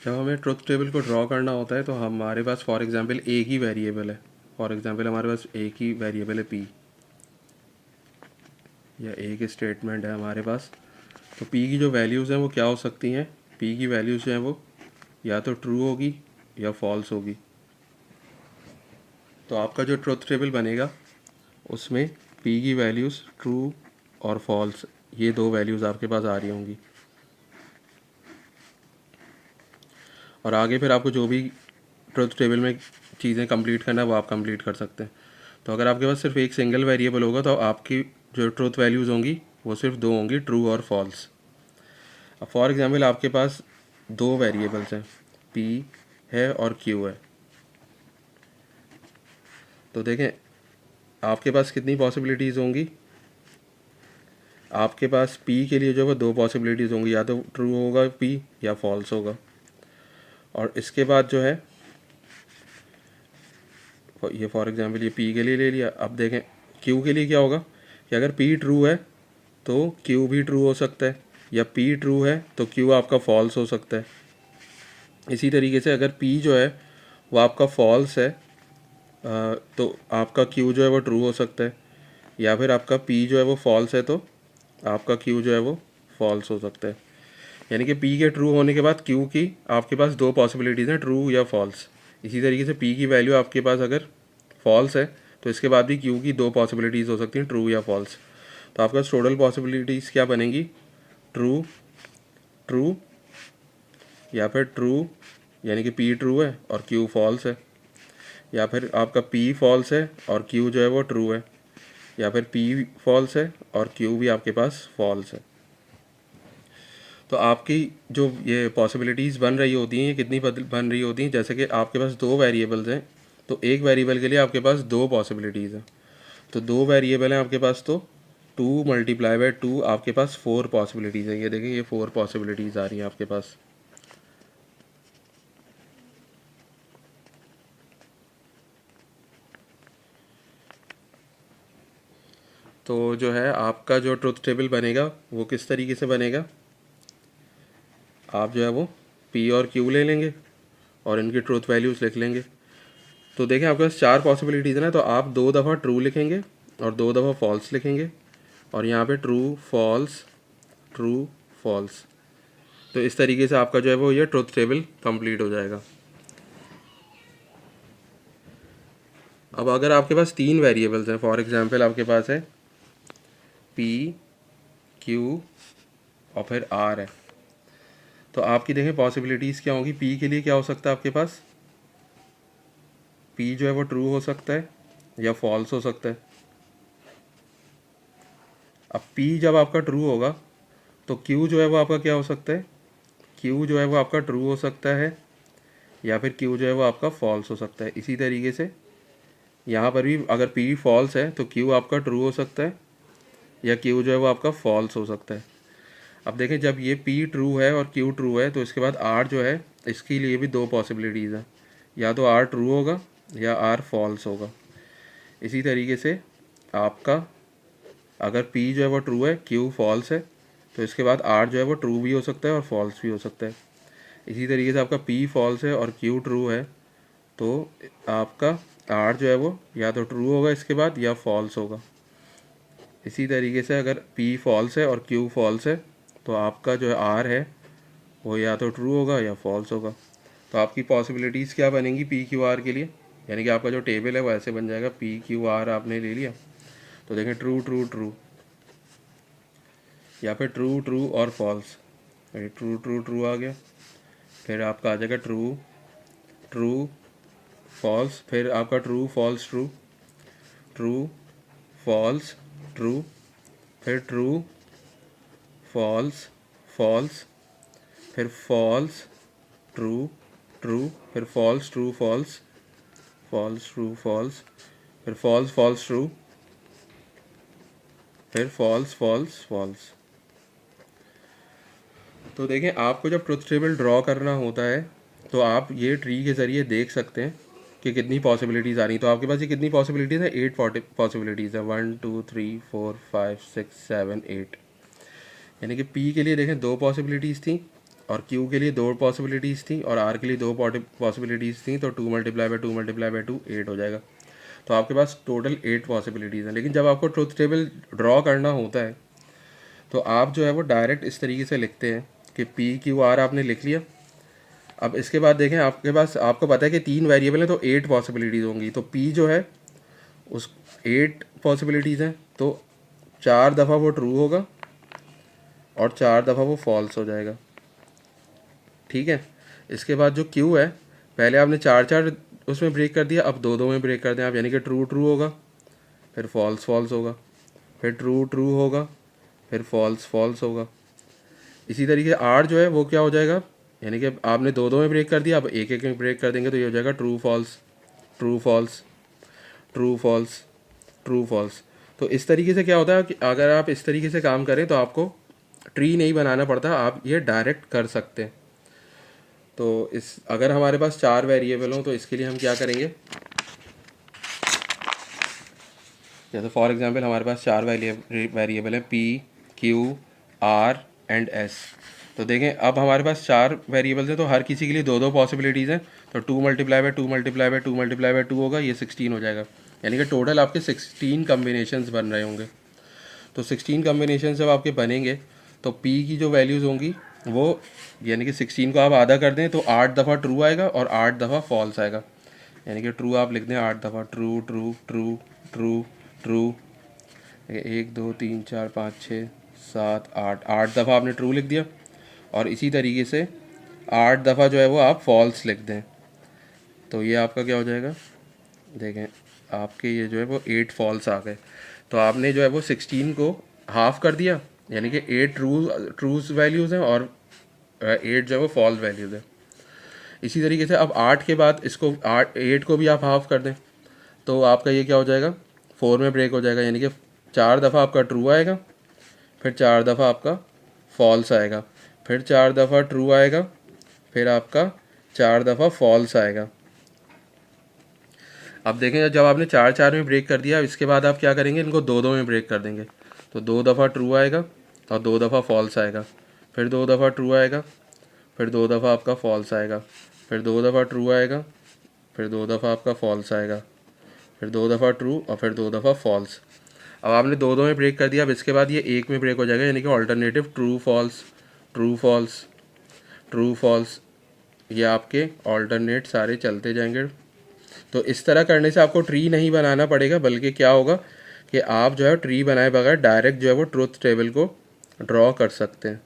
जब हमें truth table को ड्रॉ करना होता है तो हमारे पास फॉर एग्जांपल एक ही वेरिएबल है। फॉर एग्जांपल हमारे पास एक ही वेरिएबल है पी, या एक स्टेटमेंट है हमारे पास। तो पी की जो वैल्यूज़ हैं वो क्या हो सकती हैं? पी की वैल्यूज़ जो हैं वो या तो ट्रू होगी या फॉल्स होगी। तो आपका जो ट्रुथ टेबल बनेगा उसमें पी की वैल्यूज़ ट्रू और फॉल्स, ये दो वैल्यूज़ आपके पास आ रही होंगी। और आगे फिर आपको जो भी ट्रुथ टेबल में चीज़ें कंप्लीट करना है वो आप कंप्लीट कर सकते हैं। तो अगर आपके पास सिर्फ एक सिंगल वेरिएबल होगा तो आपकी जो ट्रुथ वैल्यूज़ होंगी वो सिर्फ दो होंगी, ट्रू और फॉल्स। अब फॉर एग्जांपल आपके पास दो वेरिएबल्स हैं, पी है और क्यू है। तो देखें आपके पास कितनी पॉसिबिलिटीज़ होंगी। आपके पास पी के लिए जो है दो पॉसिबिलिटीज़ होंगी, या तो ट्रू होगा पी या फॉल्स होगा। और इसके बाद जो है ये फॉर एग्जांपल ये पी के लिए ले लिया। अब देखें क्यू के लिए क्या होगा कि अगर पी ट्रू है तो क्यू भी ट्रू हो सकता है, या पी ट्रू है तो क्यू आपका फॉल्स हो सकता है। इसी तरीके से अगर पी जो है वो आपका फॉल्स है तो आपका क्यू जो है वो ट्रू हो सकता है, या फिर आपका पी जो है वो फॉल्स है तो आपका क्यू जो है वो फॉल्स हो सकता है। यानी कि पी के ट्रू होने के बाद क्यू की आपके पास दो पॉसिबिलिटीज़ हैं, ट्रू या फॉल्स। इसी तरीके से पी की वैल्यू आपके पास अगर फॉल्स है तो इसके बाद भी क्यू की दो पॉसिबिलिटीज़ हो सकती हैं, ट्रू या फॉल्स। तो आपका टोटल पॉसिबिलिटीज़ क्या बनेंगी? ट्रू, ट्रू, या फिर ट्रू यानी कि पी ट्रू है और क्यू फॉल्स है, या फिर आपका पी फॉल्स है और क्यू जो है वो ट्रू है, या फिर पी फॉल्स है और क्यू भी आपके पास फॉल्स है। तो आपकी जो ये पॉसिबिलिटीज़ बन रही होती हैं ये कितनी बन रही होती हैं? जैसे कि आपके पास दो वेरिएबल्स हैं तो एक वेरिएबल के लिए आपके पास दो पॉसिबिलिटीज़ हैं। तो दो वेरिएबल हैं आपके पास, तो 2 × 2 आपके पास 4 पॉसिबिलिटीज़ है। ये देखें ये 4 पॉसिबिलिटीज़ आ रही हैं आपके पास। तो जो है आपका जो ट्रुथ टेबल बनेगा वो किस तरीके से बनेगा? आप जो है वो पी और क्यू ले लेंगे और इनकी ट्रुथ वैल्यूज़ लिख लेंगे। तो देखें आपके पास 4 पॉसिबिलिटीज़ है ना, तो आप 2 दफ़ा ट्रू लिखेंगे और 2 दफ़ा फॉल्स लिखेंगे, और यहाँ पे ट्रू फॉल्स। तो इस तरीके से आपका जो है वो ये ट्रुथ टेबल कंप्लीट हो जाएगा। अब अगर आपके पास तीन वेरिएबल्स हैं, फॉर एग्जांपल आपके पास है पी, क्यू और फिर आर है, तो आपकी देखें पॉसिबिलिटीज़ क्या होंगी। पी के लिए क्या हो सकता है आपके पास? पी जो है वो ट्रू हो सकता है या फॉल्स हो सकता है। अब पी जब आपका ट्रू होगा तो क्यू जो है वो आपका क्या हो सकता है? क्यू जो है वो आपका ट्रू हो सकता है, या फिर क्यू जो है वो आपका फॉल्स हो सकता है। इसी तरीके से यहाँ पर भी अगर पी फॉल्स है तो क्यू आपका ट्रू हो सकता है, या क्यू जो है वो आपका फॉल्स हो सकता है। अब देखें जब ये पी ट्रू है और क्यू ट्रू है तो इसके बाद आर जो है इसके लिए भी दो पॉसिबिलिटीज़ हैं, या तो आर ट्रू होगा या आर फॉल्स होगा। इसी तरीके से आपका अगर पी जो है वो ट्रू है, क्यू फॉल्स है, तो इसके बाद आर जो है वो ट्रू भी हो सकता है और फॉल्स भी हो सकता है। इसी तरीके से आपका पी फॉल्स है और क्यू ट्रू है तो आपका आर जो है वो या तो ट्रू होगा इसके बाद या फॉल्स होगा। इसी तरीके से अगर पी फॉल्स है और क्यू फॉल्स है तो आपका जो आर है वो या तो ट्रू होगा या फॉल्स होगा। तो आपकी पॉसिबिलिटीज़ क्या बनेंगी पी क्यू आर के लिए? यानी कि आपका जो टेबल है वो ऐसे बन जाएगा, पी क्यू आर आपने ले लिया तो देखें ट्रू ट्रू ट्रू, या फिर ट्रू ट्रू और फॉल्स। ट्रू ट्रू ट्रू आ गया, फिर आपका आ जाएगा ट्रू ट्रू फॉल्स, फिर आपका true false true, true false true, फिर ट्रू फॉल्स फॉल्स, फिर फॉल्स ट्रू ट्रू, फिर false true false, false true false, फिर फॉल्स फॉल्स ट्रू, फिर फॉल्स फॉल्स फॉल्स। तो देखें आपको जब ट्रुथ टेबल ड्रॉ करना होता है तो आप ये ट्री के ज़रिए देख सकते हैं कि कितनी पॉसिबिलिटीज़ आ रही। तो आपके पास ये कितनी पॉसिबिलिटीज़ है? 8 पॉसिबिलिटीज़ है, 1 2 3 4 5 6 7 8। यानी कि पी के लिए देखें दो पॉसिबिलिटीज़ थी और Q के लिए 2 पॉसिबिलिटीज़ थी और R के लिए 2 पॉसिबिलिटीज़ थी, तो 2 मल्टीप्लाई बाय 2 मल्टीप्लाई बाय 2 8 हो जाएगा। तो आपके पास टोटल 8 पॉसिबिलिटीज़ हैं। लेकिन जब आपको ट्रुथ टेबल ड्रॉ करना होता है तो आप जो है वो डायरेक्ट इस तरीके से लिखते हैं कि PQR आपने लिख लिया। अब इसके बाद देखें, आपके पास, आपको पता है कि 3 वेरिएबल हैं तो 8 पॉसिबिलिटीज़ होंगी। तो P जो है उस 8 पॉसिबिलिटीज़ हैं, तो 4 दफ़ा वो ट्रू होगा और 4 दफ़ा वो फॉल्स हो जाएगा। ठीक है। इसके बाद जो Q है, पहले आपने 4 उसमें ब्रेक कर दिया, अब 2 में ब्रेक कर दें आप, यानी कि ट्रू ट्रू होगा, फिर फॉल्स फॉल्स होगा, फिर ट्रू ट्रू होगा, फिर फॉल्स फॉल्स होगा। इसी तरीके से R जो है वो क्या हो जाएगा, यानी कि आपने 2 में ब्रेक कर दिया, अब 1 में ब्रेक कर देंगे तो ये हो जाएगा true false, true false, true false, true false. तो इस तरीके से क्या होता है कि अगर आप इस तरीके से काम करें तो आपको ट्री नहीं बनाना पड़ता, आप ये डायरेक्ट कर सकते हैं। तो इस, अगर हमारे पास 4 वेरिएबल हों तो इसके लिए हम क्या करेंगे, जैसे फॉर एग्जांपल हमारे पास 4 वेरिएबल हैं P, Q, R and S। तो देखें, अब हमारे पास 4 वेरिएबल्स हैं तो हर किसी के लिए 2 पॉसिबिलिटीज़ हैं। तो 2 multiply by 2 multiply by 2 multiply by 2 होगा, ये 16 हो जाएगा। यानी कि टोटल आपके 16 कम्बिनेशंस बन रहे होंगे। तो 16 कम्बिनेशन जब आपके बनेंगे तो P की जो वैल्यूज़ होंगी वो, यानी कि 16 को आप आधा कर दें तो 8 दफ़ा ट्रू आएगा और 8 दफ़ा फॉल्स आएगा। यानी कि ट्रू आप लिख दें 8 दफ़ा, true true true true true, 1 2 3 4 5 6 7 8, 8 दफ़ा आपने ट्रू लिख दिया। और इसी तरीके से 8 दफ़ा जो है वो आप फॉल्स लिख दें, तो ये आपका क्या हो जाएगा, देखें आपके ये जो है वो 8 फॉल्स आ गए। तो आपने जो है वो 16 को हाफ कर दिया, यानी कि 8 ट्रूज वैल्यूज़ हैं और 8 जो है वो फॉल्स वैल्यूज़ हैं। इसी तरीके से अब 8 के बाद इसको 8 को भी आप हाफ कर दें तो आपका ये क्या हो जाएगा, 4 में ब्रेक हो जाएगा। यानी कि 4 दफ़ा आपका ट्रू आएगा, फिर 4 दफ़ा आपका फॉल्स आएगा, फिर 4 दफ़ा ट्रू आएगा, फिर आपका 4 दफ़ा फॉल्स आएगा। अब देखें, जब आपने 4 में ब्रेक कर दिया, इसके बाद आप क्या करेंगे, इनको 2 में ब्रेक कर देंगे। तो 2 दफ़ा ट्रू आएगा और 2 दफ़ा फॉल्स आएगा, फिर 2 दफ़ा ट्रू आएगा, फिर 2 दफ़ा आपका फॉल्स आएगा, फिर 2 दफ़ा ट्रू आएगा, फिर 2 दफ़ा आपका फॉल्स आएगा, फिर 2 दफ़ा ट्रू और फिर 2 दफ़ा फॉल्स। अब आपने 2 में ब्रेक कर दिया, अब इसके बाद ये 1 में ब्रेक हो जाएगा, यानी कि alternative true false, true false, true false, ये आपके ऑल्टरनेट सारे चलते जाएंगे। तो इस तरह करने से आपको ट्री नहीं बनाना पड़ेगा, बल्कि क्या होगा कि आप जो है ट्री बनाए बगैर डायरेक्ट जो है वो ट्रुथ टेबल को ड्रॉ कर सकते हैं।